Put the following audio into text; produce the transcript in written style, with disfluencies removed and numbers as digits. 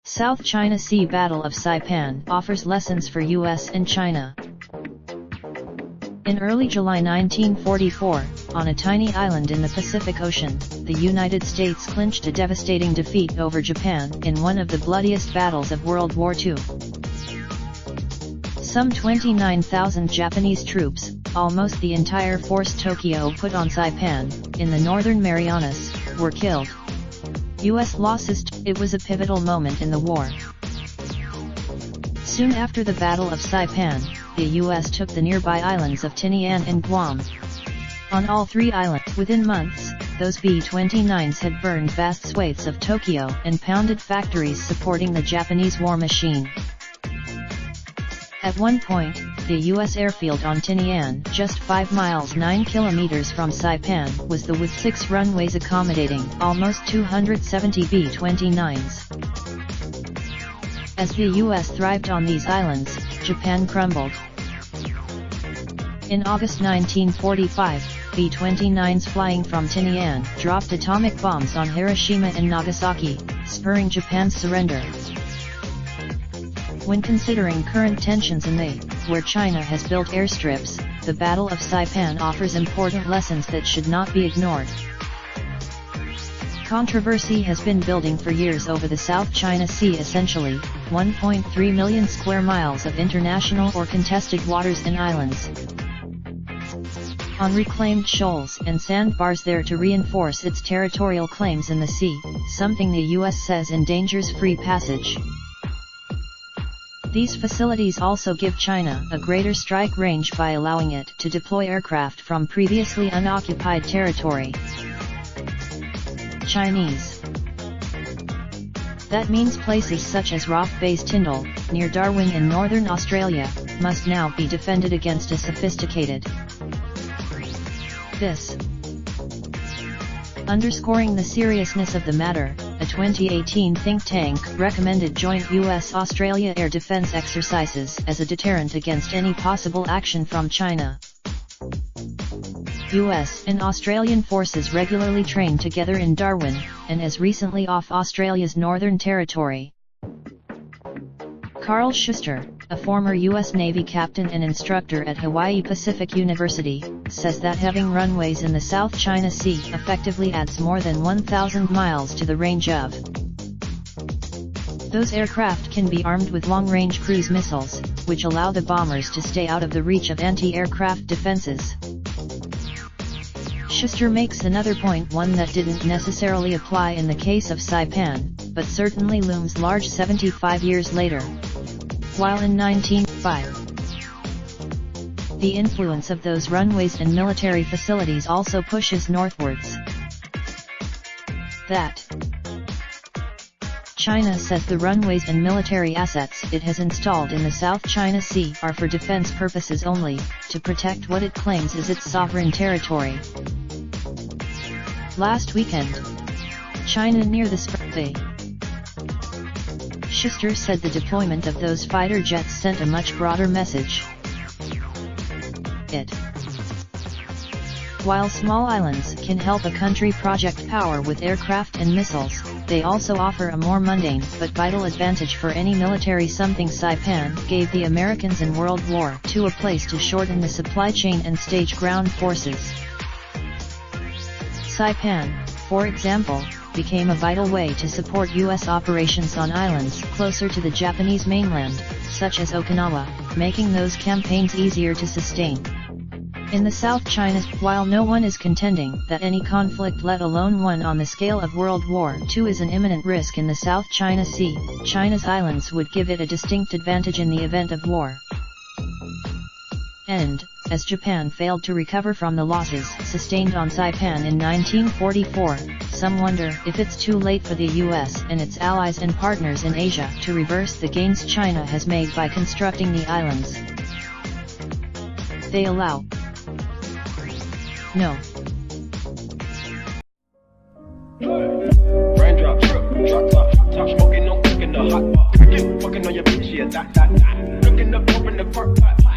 South China Sea Battle of Saipan offers lessons for US and China. In early July 1944, on a tiny island in the Pacific Ocean, the United States clinched a devastating defeat over Japan in one of the bloodiest battles of World War II. Some 29,000 Japanese troops, almost the entire force Tokyo put on Saipan, in the Northern Marianas, were killed. US losses. It was a pivotal moment in the war. Soon after the Battle of Saipan, the US took the nearby islands of Tinian and Guam. On all three islands, within months, those B-29s had burned vast swathes of Tokyo and pounded factories supporting the Japanese war machine. At one point, the U.S. airfield on Tinian, just 5 miles 9 kilometers from Saipan, was the with 6 runways accommodating almost 270 B-29s. As the U.S. thrived on these islands, Japan crumbled. In August 1945, B-29s flying from Tinian dropped atomic bombs on Hiroshima and Nagasaki, spurring Japan's surrender. When considering current tensions in where China has built airstrips, the Battle of Saipan offers important lessons that should not be ignored. Controversy has been building for years over the South China Sea, essentially 1.3 million square miles of international or contested waters and islands. On reclaimed shoals and sandbars there to reinforce its territorial claims in the sea, something the U.S. says endangers free passage. These facilities also give China a greater strike range by allowing it to deploy aircraft from previously unoccupied territory. Chinese. That means places such as Roff Base Tyndall, near Darwin in northern Australia, must now be defended against a sophisticated. This. Underscoring the seriousness of the matter, a 2018 think tank recommended joint US-Australia air defense exercises as a deterrent against any possible action from China. US and Australian forces regularly train together in Darwin, and as recently off Australia's Northern Territory. Carl Schuster, a former U.S. Navy captain and instructor at Hawaii Pacific University, says that having runways in the South China Sea effectively adds more than 1,000 miles to the range of. Those aircraft can be armed with long-range cruise missiles, which allow the bombers to stay out of the reach of anti-aircraft defenses. Schuster makes another point, one that didn't necessarily apply in the case of Saipan, but certainly looms large 75 years later. While in 1905, the influence of those runways and military facilities also pushes northwards. That China says the runways and military assets it has installed in the South China Sea are for defense purposes only, to protect what it claims is its sovereign territory. Last weekend, China near the Schuster said the deployment of those fighter jets sent a much broader message. While small islands can help a country project power with aircraft and missiles, they also offer a more mundane but vital advantage for any military. Something Saipan gave the Americans in World War II, a place to shorten the supply chain and stage ground forces. Saipan, for example, became a vital way to support U.S. operations on islands closer to the Japanese mainland, such as Okinawa, making those campaigns easier to sustain. In the South China, while no one is contending that any conflict, let alone one on the scale of World War II, is an imminent risk in the South China Sea, China's islands would give it a distinct advantage in the event of war. And, as Japan failed to recover from the losses sustained on Saipan in 1944, some wonder if it's too late for the US and its allies and partners in Asia to reverse the gains China has made by constructing the islands they allow. No. Raindrop, drop top smoking, no cooking the hot pot. Fucking on your bitch, yeah, that. Looking up, open the park pot.